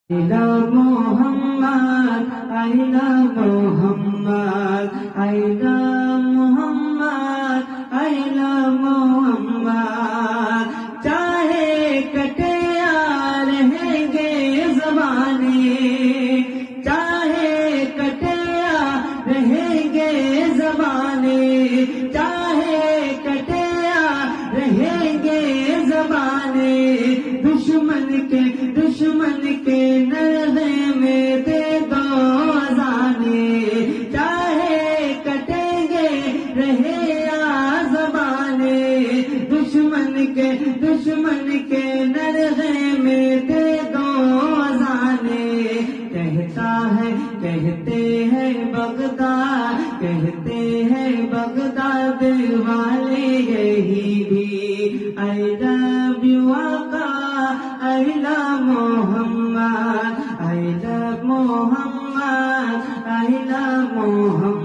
I love Muhammad, I love Muhammad, I love Muhammad, I love Muhammad. चाहे कटे या रहेंगे ज़माने, चाहे कटे या रहेंगे ज़माने, चाहे कटे या रहेंगे ज़माने। दुश्मन के नरगे में दे दो अज़ाने, चाहे कटेंगे रहे या ज़माने। दुश्मन के नरगे में दे दो अज़ाने। कहते हैं बगदाद, कहते हैं बगदाद वाले यही भी। I love you आका, I love Muhammad, I love Muhammad, I love Muhammad.